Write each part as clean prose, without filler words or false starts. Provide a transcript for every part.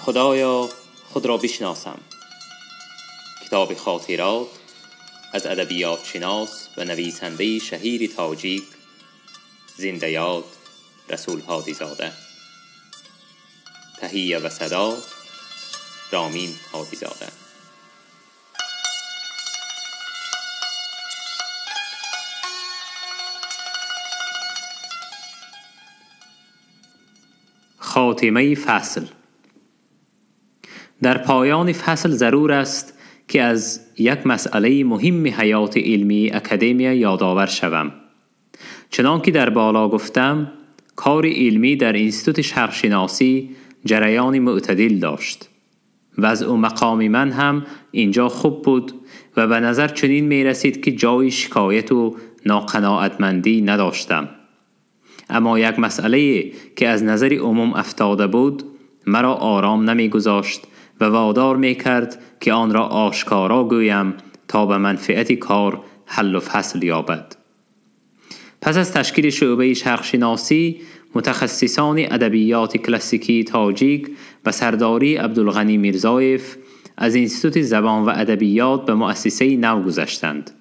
خدایا خود را بشناسم. کتاب خاطرات از ادبیات شناس و نویسنده شهیر تاجیک زنده یاد رسول هادی زاده. تهیه و صدا رامین هادی زاده. خاتمه فصل. در پایان فصل ضرور است که از یک مسئله مهم حیات علمی اکادمیا یادآور شوم. چنانکه در بالا گفتم، کار علمی در انستیتوت شرقشناسی جریان معتدل داشت. وضع و مقام من هم اینجا خوب بود و به نظر چنین می رسید که جای شکایت و ناقناعتمندی نداشتم. اما یک مسئله که از نظر عموم افتاده بود مرا آرام نمی گذاشت و وادار می کرد که آن را آشکارا گویم تا به منفعت کار حل و فصل یابد. پس از تشکیل شعبه شرقشناسی، متخصصان ادبیات کلاسیکی تاجیک و سرداری عبدالغنی میرزایف از انستیتوت زبان و ادبیات به مؤسسه نو گذشتند.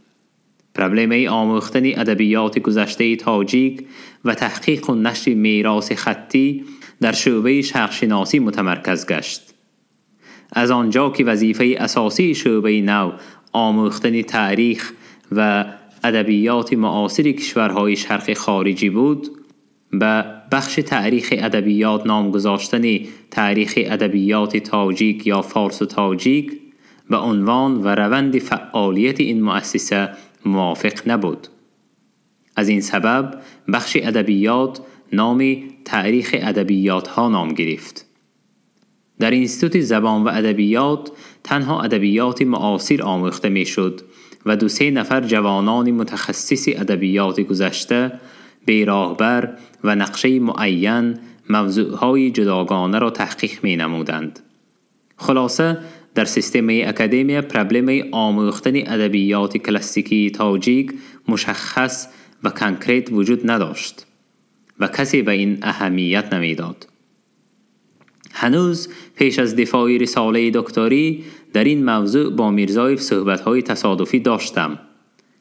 پروبلم آموختن ادبیات گذشته تاجیک و تحقیق و نشر میراث خطی در شعبه شرقشناسی متمرکز گشت. از آنجا که وظیفه اساسی شعبه نو آموختن تاریخ و ادبیات معاصر کشورهای شرق خارجی بود، به بخش تاریخ ادبیات نام گذاشتن تاریخ ادبیات تاجیک یا فارس و تاجیک به عنوان و روند فعالیت این مؤسسه موافق نبود. از این سبب بخش ادبیات نام تاریخ ادبیات ها نام گرفت. در انستیتوت زبان و ادبیات تنها ادبیات معاصر آموخته می شد و 2-3 نفر جوانان متخصص ادبیات گذشته به راهبر و نقشه معین موضوعهای جداگانه را تحقیق می نمودند. خلاصه در سیستم اکادمیا پروبلم آموختن ادبیات کلاسیکی تاجیک مشخص و کانکریت وجود نداشت و کسی به این اهمیت نمیداد. هنوز پیش از دفاع رساله دکتری در این موضوع با میرزایف صحبت‌های تصادفی داشتم.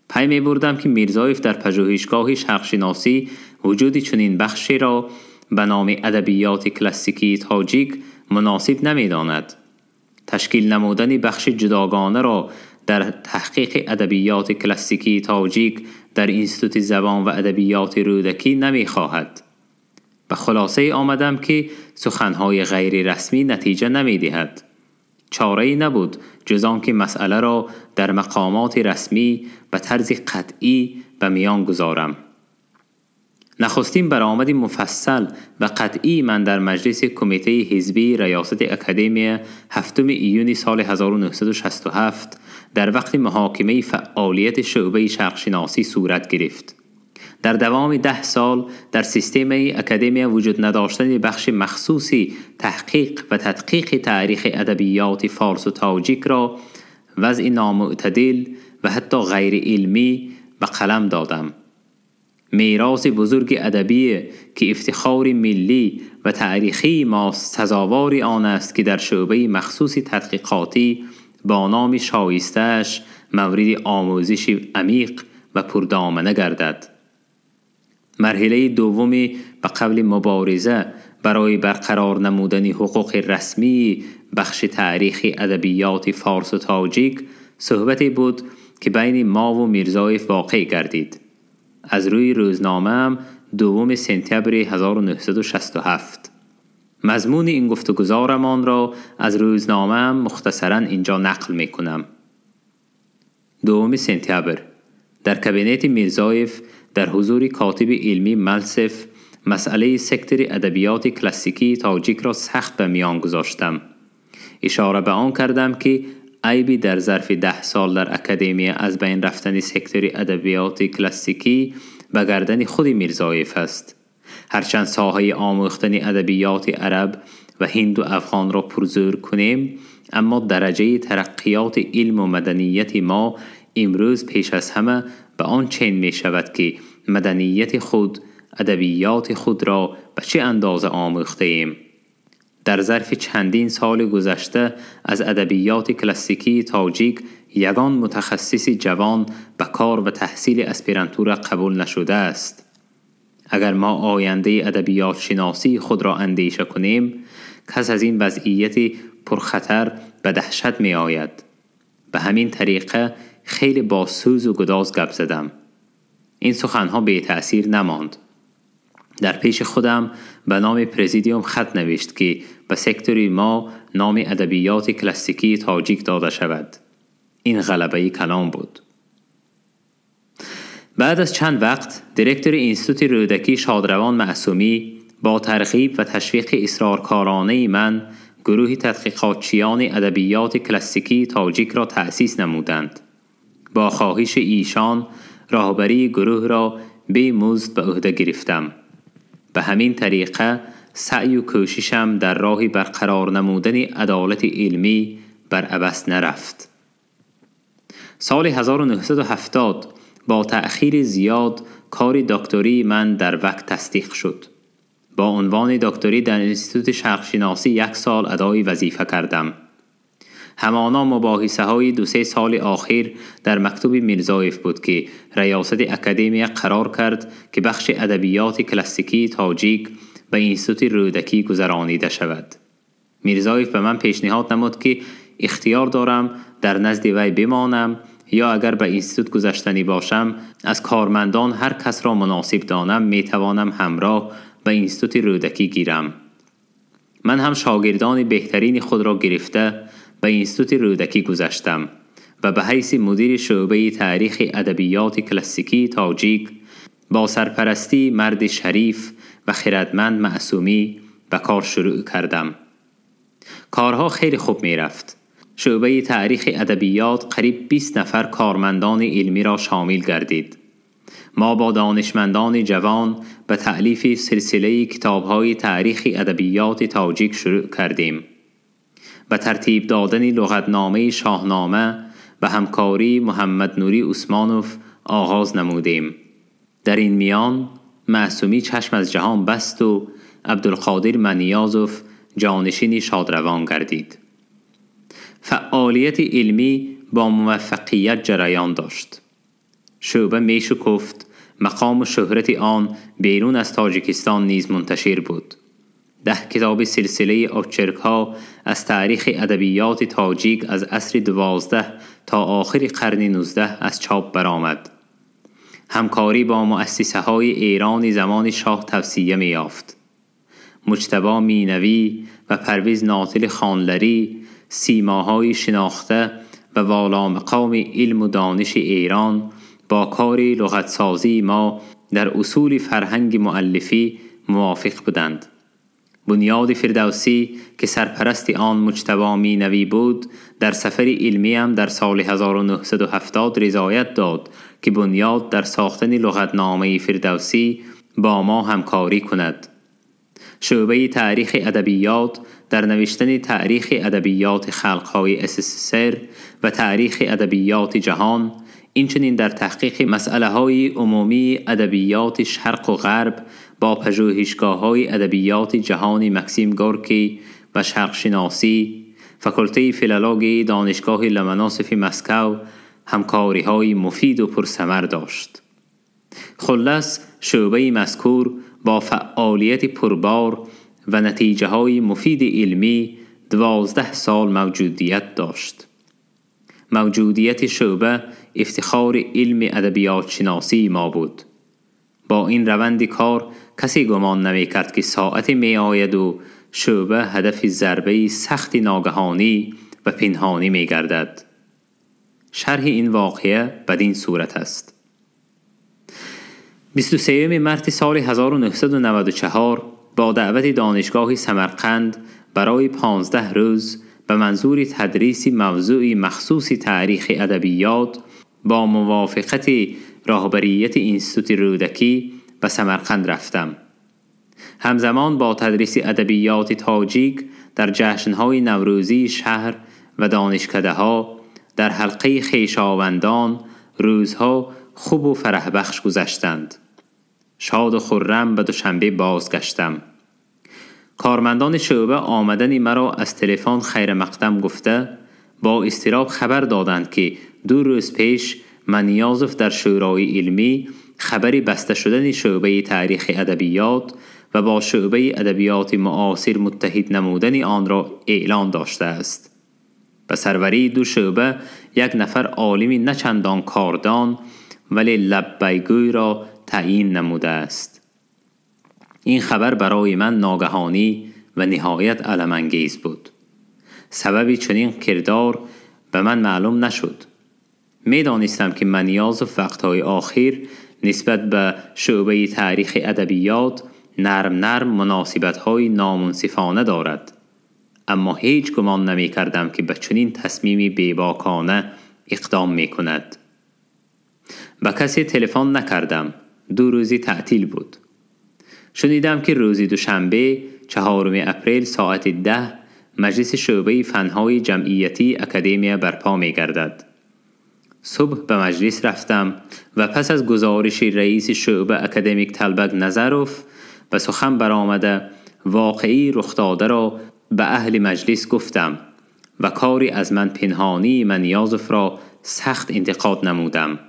پی می‌بردم که میرزایف در پژوهشگاه شرقشناسی وجود چنین بخشی را به نام ادبیات کلاسیکی تاجیک مناسب نمی‌داند. تشکیل نمودن بخش جداگانه را در تحقیق ادبیات کلاسیکی تاجیک در انستیتوت زبان و ادبیات رودکی نمی‌خواهد. به خلاصه آمدم که سخنهای غیر رسمی نتیجه نمی دهد. چاره‌ای نبود جز آنکه مسئله را در مقامات رسمی به طرز قطعی به میان گذارم. نخستین برآمد مفصل و قطعی من در مجلس کمیته حزبی ریاست اکادمیا 7 ایون سال 1967 در وقت محاکمه فعالیت شعبه شرقشناسی صورت گرفت. در دوام 10 سال در سیستم اکادمیا وجود نداشتن بخش مخصوصی تحقیق و تدقیق تاریخ ادبیات فارس و تاجیک را وضع نامعتدل و حتی غیر علمی به قلم دادم. میراث بزرگ ادبی که افتخار ملی و تاریخی ماست سزاوار آن است که در شعبه مخصوص تدقیقاتی با نام شایسته‌اش مورد آموزش عمیق و پردامنه گردد. مرحله دوم به قبل مبارزه برای برقرار نمودن حقوق رسمی بخش تاریخ ادبیات فارس و تاجیک صحبتی بود که بین ما و میرزایف واقع گردید. از روی روزنامه‌ام 2 سپتامبر 1967. مضمون این گفتگوزارمان را از روزنامه‌ام مختصراً اینجا نقل می‌کنم. 2 سپتامبر در کابینت میرزایف در حضور کاتب علمی ملسف مسئله سکتور ادبیات کلاسیکی تاجیک را سخت به میان گذاشتم. اشاره به آن کردم که عیبی در ظرف 10 سال در اکادمیا از بین رفتن سکتور ادبیات کلاسیکی به گردن خود میرزایف است. هرچند ساحه آموختن ادبیات عرب و هند و افغان را پرزور کنیم، اما درجه ترقیات علم و مدنیت ما امروز پیش از همه به آن چین می شود که مدنیت خود، ادبیات خود را به چه اندازه آموخته ایم. در ظرف چندین سال گذشته از ادبیات کلاسیکی تاجیک یگان متخصصی جوان به کار و تحصیل اسپیرانتور قبول نشده است. اگر ما آینده ادبیات شناسی خود را اندیشه کنیم، کس از این وضعیت پرخطر به دهشت می آید. به همین طریقه خیلی با سوز و گداز گپ زدم. این سخنها بی تأثیر نماند. در پیش خودم به نام پرزیدیوم خط نوشت که به سکتوری ما نام ادبیات کلاسیکی تاجیک داده شود. این غلبه کلام بود. بعد از چند وقت دیرکتور اینستیتوت رودکی شادروان معصومی با ترغیب و تشویق اصرارکارانه من گروهی تحقیقاتچیان ادبیات کلاسیکی تاجیک را تأسیس نمودند. با خواهش ایشان راهبری گروه را بی مزد به عهده گرفتم. به همین طریقه سعی و کوششم در راه برقرار نمودن عدالت علمی بر عبث نرفت. سال 1970 با تأخیر زیاد کار دکتری من در وقت تصدیق شد. با عنوان دکتری در انستیتوت شرقشناسی 1 سال ادای وظیفه کردم. همانا مباحثه های 2-3 سال آخر در مکتوب میرزایف بود که ریاست اکادمی قرار کرد که بخش ادبیات کلاسیکی تاجیک به اینستیتوت رودکی گذرانیده شود. میرزایف به من پیشنهاد نمود که اختیار دارم در نزد وی بمانم یا اگر به اینستیتوت گذشتنی باشم از کارمندان هر کس را مناسب دانم می توانم همراه به اینستیتوت رودکی گیرم. من هم شاگردان بهترین خود را گرفته به اینستیتوت رودکی گذشتم و به حیث مدیر شعبه تاریخ ادبیات کلاسیکی تاجیک با سرپرستی مرد شریف و خردمند معصومی به کار شروع کردم. کارها خیلی خوب می رفت. شعبه تاریخ ادبیات قریب 20 نفر کارمندان علمی را شامل گردید. ما با دانشمندان جوان به تألیف سلسله کتاب‌های تاریخ ادبیات تاجیک شروع کردیم. به ترتیب دادن لغتنامه شاهنامه به همکاری محمد نوری عثمانوف آغاز نمودیم. در این میان معصومی چشم از جهان بست و عبدالقادر منیازوف جانشین شادروان گردید. فعالیت علمی با موفقیت جریان داشت. شعبه می شکفت، مقام و شهرت آن بیرون از تاجیکستان نیز منتشر بود. 10 کتاب سلسله اوچرک‌ها از تاریخ ادبیات تاجیک از عصر 12 تا آخر قرن 19 از چاپ برآمد. همکاری با مؤسسه‌های ایران زمان شاه توسعه یافت. مجتبی مینوی و پرویز ناطل خانلری سیماهای شناخته و والا مقام علم و دانش ایران با کار لغتسازی ما در اصول فرهنگ مؤلفی موافق بودند. بنیاد فردوسی که سرپرست آن مجتبی مینوی بود در سفر علمی هم در سال 1970 رضایت داد که بنیاد در ساختن لغتنامه فردوسی با ما همکاری کند. شعبه تاریخ ادبیات در نوشتن تاریخ ادبیات خلقهای SSSR و تاریخ ادبیات جهان، اینچنین در تحقیق مسئله‌های عمومی ادبیات شرق و غرب با پژوهشگاه‌های ادبیات جهانی مکسیم گورکی و شرقشناسی، فاکولته فیلولوژی دانشگاه لومونوسوف مسکو همکاری‌های مفید و پرثمر داشت. خلاص شعبه مذکور با فعالیت پربار و نتیجه‌های مفید علمی 12 سال موجودیت داشت. موجودیت شعبه افتخار علم ادبیات شناسی ما بود. با این روند کار کسی گمان نمی کرد که ساعت می آید و شعبه هدف ضربه سخت ناگهانی و پنهانی می گردد. شرح این واقعه بدین صورت است. 23 مارس سال 1994 با دعوت دانشگاه سمرقند برای 15 روز به منظور تدریس موضوع مخصوص تاریخ ادبیات با موافقت راهبریت اینستیتوت رودکی به سمرقند رفتم. همزمان با تدریس ادبیات تاجیک در جشن‌های نوروزی شهر و دانشکده‌ها در حلقه خویشاوندان روزها خوب و فرح بخش گذشتند. شاد و خرم به دوشنبه بازگشتم. کارمندان شعبه آمدن مرا از تلفن خیر مقدم گفته با اضطراب خبر دادند که 2 روز پیش منیازف در شورای علمی خبری بسته شدن شعبه تاریخ ادبیات و با شعبه ادبیات معاصر متحد نمودن آن را اعلان داشته است. به سروری 2 شعبه 1 نفر عالمی نچندان کاردان ولی لبیگوی را تعیین نموده است. این خبر برای من ناگهانی و نهایت الم انگیز بود. سببی چنین کردار به من معلوم نشد. می دانستم که منیازف وقتهای آخر نسبت به شعبه تاریخ ادبیات نرم مناسبت‌های نامنصفانه دارد، اما هیچ گمان نمی کردم که به چنین تصمیمی بیباکانه اقدام می کند. به کسی تلفن نکردم. 2 روزی تعطیل بود. شنیدم که روز دوشنبه 4 اپریل ساعت 10 مجلس شعبه فنهای جمعیتی اکادمی برپا می گردد. صبح به مجلس رفتم و پس از گزارش رئیس شعبه اکادمیک طلبک نظروف به سخن برآمده واقعی رخ داده را به اهل مجلس گفتم و کاری از من پنهانی منیازف را سخت انتقاد نمودم.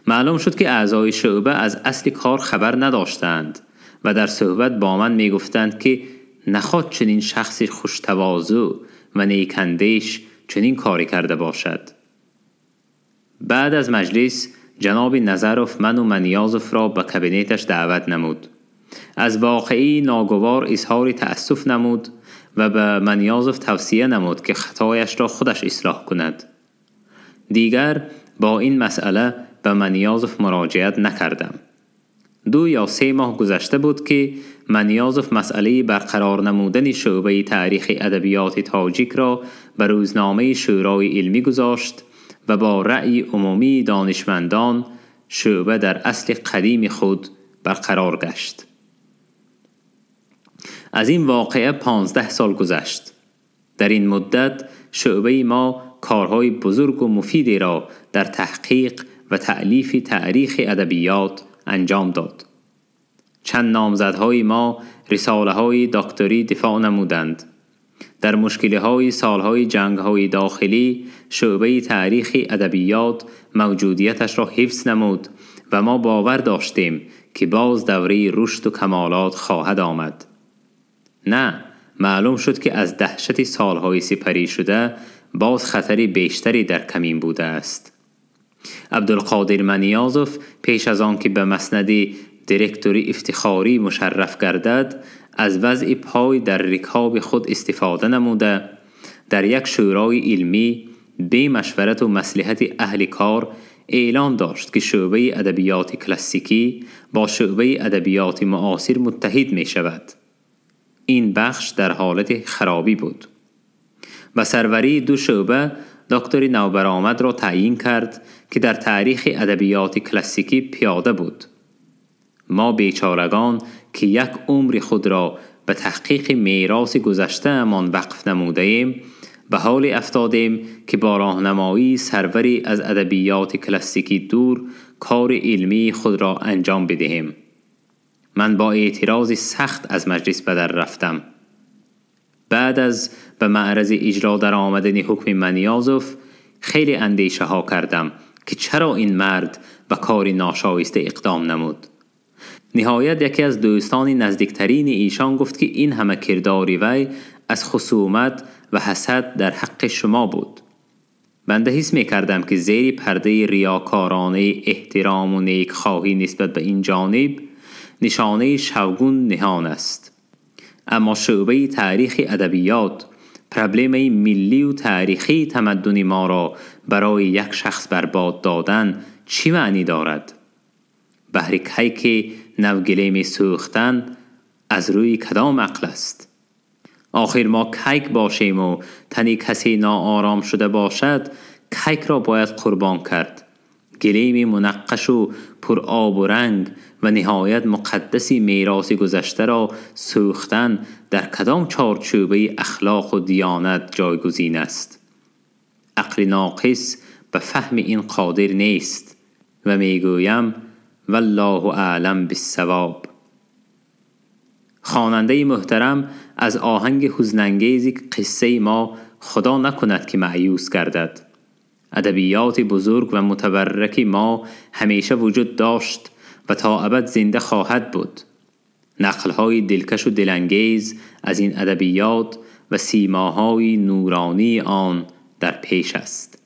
معلوم شد که اعضای شعبه از اصل کار خبر نداشتند و در صحبت با من می گفتند که نخواد چنین شخص خوشتواضع و نیکندیش چنین کاری کرده باشد. بعد از مجلس جناب نظروف من و منیازف را به کابینتش دعوت نمود. از واقعی ناگوار اظهار تأسف نمود و به منیازف توصیه نمود که خطایش را خودش اصلاح کند. دیگر با این مسئله به منیازف مراجعت نکردم. 2 یا 3 ماه گذشته بود که منیازف مسئله برقرار نمودن شعبه تاریخ ادبیات تاجیک را به روزنامه شورای علمی گذاشت و با رأی عمومی دانشمندان شعبه در اصل قدیم خود برقرار گشت. از این واقعه 15 سال گذشت. در این مدت شعبه ما کارهای بزرگ و مفیدی را در تحقیق و تألیف تاریخ ادبیات انجام داد. چند نامزدهای ما رساله‌های دکتری دفاع نمودند. در مشکل‌های سالهای جنگ‌های داخلی شعبه تاریخ ادبیات موجودیتش را حفظ نمود و ما باور داشتیم که باز دوره رشد و کمالات خواهد آمد. نه، معلوم شد که از دهشت سالهای سپری شده باز خطری بیشتری در کمین بوده است. عبدالقادر منیازف پیش از آن که به مسند دیرکتوری افتخاری مشرف گردد از وضع پای در رکاب خود استفاده نموده در یک شورای علمی به مشورت و مصلحت اهل کار اعلان داشت که شعبه ادبیات کلاسیکی با شعبه ادبیات معاصر متحد می شود. این بخش در حالت خرابی بود. به سروری 2 شعبه دکتر نوبرآمد را تعیین کرد که در تاریخ ادبیات کلاسیکی پیاده بود. ما بیچارگان که 1 عمر خود را به تحقیق میراث گذشته امان وقف نموده ایم به حال افتادیم که با راهنمایی سروری از ادبیات کلاسیکی دور کار علمی خود را انجام بدهیم. من با اعتراض سخت از مجلس به در رفتم. بعد از به معرض اجرا در آمدن حکم منیازف خیلی اندیشه ها کردم که چرا این مرد به کار ناشایسته اقدام نمود. نهایت یکی از دوستان نزدیکترین ایشان گفت که این همه کرداری وی از خصومت و حسد در حق شما بود. بنده حس می کردم که زیر پرده ریاکارانه احترام و نیکخواهی نسبت به این جانب نشانه شوگون نهان است. اما شعبه تاریخ ادبیات پرابلم ملی و تاریخی تمدن ما را برای یک شخص برباد دادن چی معنی دارد؟ بهر کیک نوگلیم سوختن از روی کدام عقل است؟ آخر ما کیک باشیم و تنی کسی ناآرام شده باشد کیک را باید قربان کرد. گلیم منقش و پر آب و رنگ و نهایت مقدسی میراث گذشته را سوختن در کدام چارچوبه اخلاق و دیانت جایگزین است؟ عقل ناقص به فهم این قادر نیست و میگویم والله اعلم بالصواب. خواننده محترم از آهنگ حزن‌انگیزی قصه ما خدا نکند که مایوس گردد. ادبیات بزرگ و متبرک ما همیشه وجود داشت و تا ابد زنده خواهد بود. نقل‌های دلکش و دلانگیز از این ادبیات و سیماهای نورانی آن در پیش است.